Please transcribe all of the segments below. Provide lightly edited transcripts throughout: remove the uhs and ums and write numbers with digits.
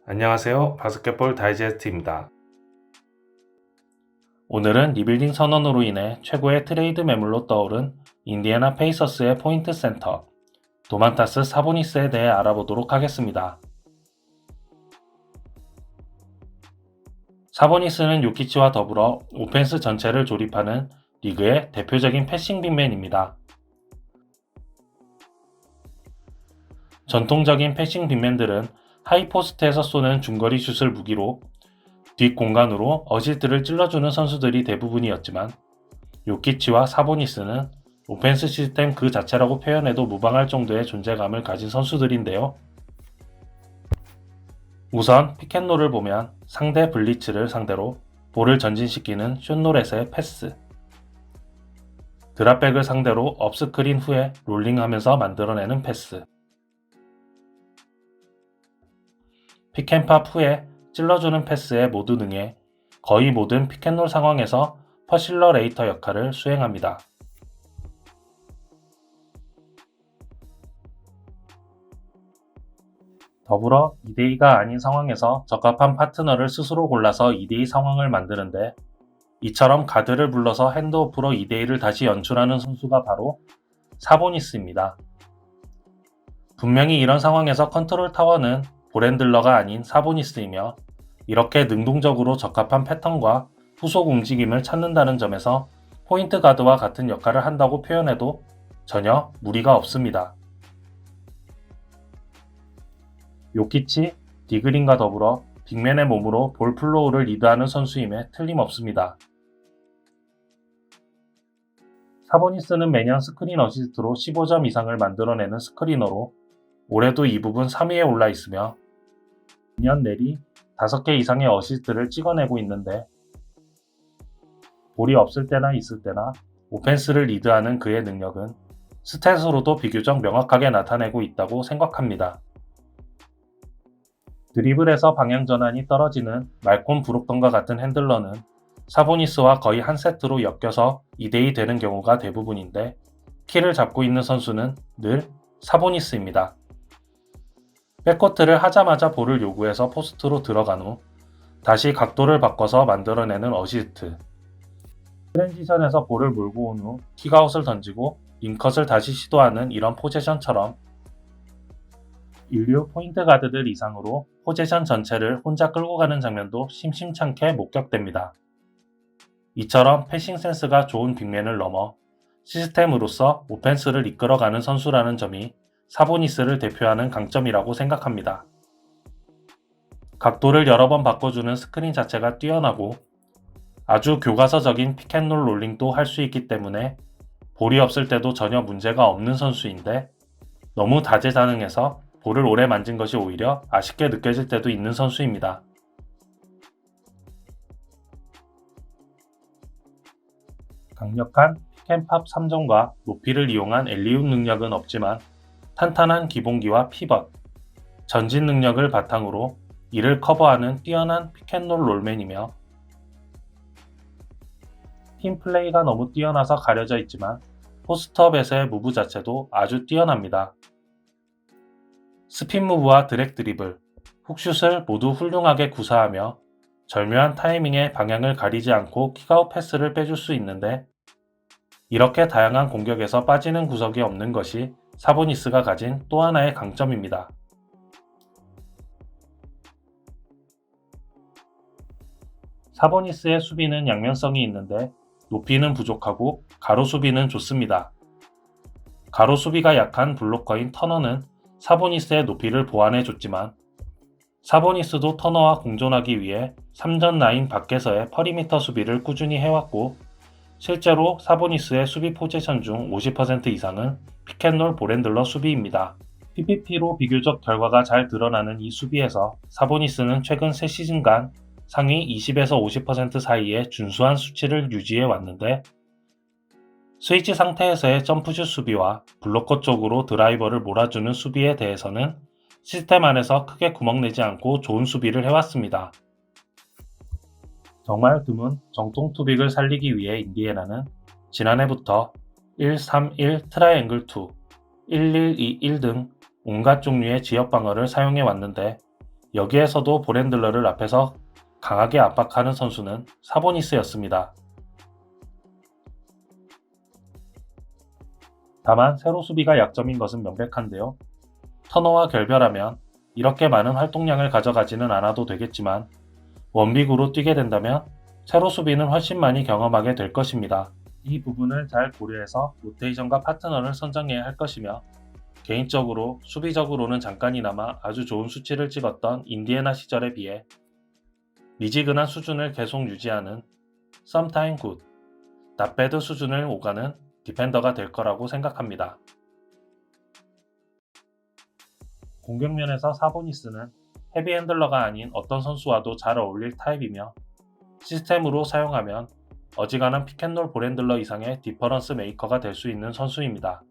안녕하세요. 바스켓볼 다이제스트입니다. 오늘은 리빌딩 선언으로 인해 최고의 트레이드 매물로 떠오른 인디애나 페이서스의 포인트 센터, 도만타스 사보니스에 대해 알아보도록 하겠습니다. 사보니스는 요키치와 더불어 오펜스 전체를 조립하는 리그의 대표적인 패싱 빅맨입니다. 전통적인 패싱 빅맨들은 하이포스트에서 쏘는 중거리 슛을 무기로 뒷 공간으로 어시스트를 찔러주는 선수들이 대부분이었지만, 요키치와 사보니스는 오펜스 시스템 그 자체라고 표현해도 무방할 정도의 존재감을 가진 선수들인데요. 우선 픽앤롤을 보면 상대 블리츠를 상대로 볼을 전진시키는 숏노렛의 패스, 드랍백을 상대로 업스크린 후에 롤링하면서 만들어내는 패스, 픽앤팝 후에 찔러주는 패스에 모두 능해 거의 모든 픽앤롤 상황에서 퍼실러레이터 역할을 수행합니다. 더불어 2대2가 아닌 상황에서 적합한 파트너를 스스로 골라서 2대2 상황을 만드는데, 이처럼 가드를 불러서 핸드오프로 2대2를 다시 연출하는 선수가 바로 사보니스입니다. 분명히 이런 상황에서 컨트롤 타워는 볼핸들러가 아닌 사보니스이며, 이렇게 능동적으로 적합한 패턴과 후속 움직임을 찾는다는 점에서 포인트 가드와 같은 역할을 한다고 표현해도 전혀 무리가 없습니다. 요키치, 디그린과 더불어 빅맨의 몸으로 볼 플로우를 리드하는 선수임에 틀림없습니다. 사보니스는 매년 스크린 어시스트로 15점 이상을 만들어내는 스크리너로 올해도 이 부분 3위에 올라 있으며, 매년 내리 5개 이상의 어시스트를 찍어내고 있는데, 볼이 없을 때나 있을 때나 오펜스를 리드하는 그의 능력은 스탯으로도 비교적 명확하게 나타내고 있다고 생각합니다. 드리블에서 방향 전환이 떨어지는 말콤 브록던과 같은 핸들러는 사보니스와 거의 한 세트로 엮여서 2대2 되는 경우가 대부분인데, 키를 잡고 있는 선수는 늘 사보니스입니다. 백코트를 하자마자 볼을 요구해서 포스트로 들어간 후 다시 각도를 바꿔서 만들어내는 어시스트, 트랜지션에서 볼을 몰고 온 후 킥아웃을 던지고 링컷을 다시 시도하는 이런 포제션처럼 인류 포인트 가드들 이상으로 포제션 전체를 혼자 끌고 가는 장면도 심심찮게 목격됩니다. 이처럼 패싱 센스가 좋은 빅맨을 넘어 시스템으로서 오펜스를 이끌어가는 선수라는 점이 사보니스를 대표하는 강점이라고 생각합니다. 각도를 여러 번 바꿔주는 스크린 자체가 뛰어나고 아주 교과서적인 픽앤롤 롤링도 할 수 있기 때문에 볼이 없을 때도 전혀 문제가 없는 선수인데, 너무 다재다능해서 볼을 오래 만진 것이 오히려 아쉽게 느껴질 때도 있는 선수입니다. 강력한 픽앤팝 3점과 높이를 이용한 엘리웁 능력은 없지만, 탄탄한 기본기와 피벗, 전진 능력을 바탕으로 이를 커버하는 뛰어난 픽앤롤 롤맨이며, 팀플레이가 너무 뛰어나서 가려져 있지만 포스트업에서의 무브 자체도 아주 뛰어납니다. 스핀 무브와 드랙 드리블, 훅슛을 모두 훌륭하게 구사하며 절묘한 타이밍에 방향을 가리지 않고 킥아웃 패스를 빼줄 수 있는데, 이렇게 다양한 공격에서 빠지는 구석이 없는 것이 사보니스가 가진 또 하나의 강점입니다. 사보니스의 수비는 양면성이 있는데 높이는 부족하고 가로 수비는 좋습니다. 가로 수비가 약한 블로커인 터너는 사보니스의 높이를 보완해줬지만, 사보니스도 터너와 공존하기 위해 3전 라인 밖에서의 퍼리미터 수비를 꾸준히 해왔고, 실제로 사보니스의 수비 포지션 중 50% 이상은 픽앤롤 볼핸들러 수비입니다. PPP로 비교적 결과가 잘 드러나는 이 수비에서 사보니스는 최근 3시즌간 상위 20에서 50% 사이의 준수한 수치를 유지해 왔는데, 스위치 상태에서의 점프슛 수비와 블로커 쪽으로 드라이버를 몰아주는 수비에 대해서는 시스템 안에서 크게 구멍내지 않고 좋은 수비를 해왔습니다. 정말 드문 정통 투빅을 살리기 위해 인디애나는 지난해부터 1-3-1 트라이앵글 2, 1-1-2-1 등 온갖 종류의 지역 방어를 사용해 왔는데, 여기에서도 보렌들러를 앞에서 강하게 압박하는 선수는 사보니스였습니다. 다만 세로 수비가 약점인 것은 명백한데요. 터너와 결별하면 이렇게 많은 활동량을 가져가지는 않아도 되겠지만 원빅으로 뛰게 된다면 세로 수비는 훨씬 많이 경험하게 될 것입니다. 이 부분을 잘 고려해서 로테이션과 파트너를 선정해야 할 것이며 개인적으로 수비적으로는 잠깐이나마 아주 좋은 수치를 찍었던 인디애나 시절에 비해 미지근한 수준을 계속 유지하는 sometime good, not bad 수준을 오가는 디펜더가 될 거라고 생각합니다. 공격면에서 사보니스는 헤비핸들러가 아닌 어떤 선수와도 잘 어울릴 타입이며 시스템으로 사용하면 어지간한 픽앤롤 볼핸들러 이상의 디퍼런스 메이커가 될 수 있는 선수입니다.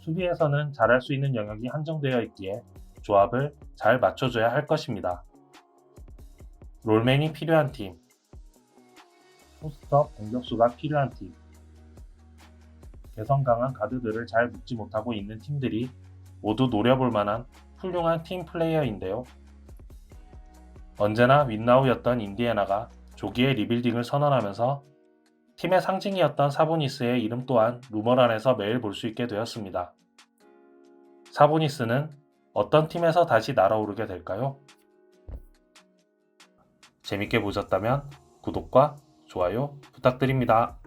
수비에서는 잘할 수 있는 영역이 한정되어 있기에 조합을 잘 맞춰줘야 할 것입니다. 롤맨이 필요한 팀, 포스트업 공격수가 필요한 팀, 개성 강한 가드들을 잘 묶지 못하고 있는 팀들이 모두 노려볼 만한 훌륭한 팀 플레이어인데요. 언제나 윈나우였던 인디애나가 조기에 리빌딩을 선언하면서 팀의 상징이었던 사보니스의 이름 또한 루머란에서 매일 볼 수 있게 되었습니다. 사보니스는 어떤 팀에서 다시 날아오르게 될까요? 재밌게 보셨다면 구독과 좋아요 부탁드립니다.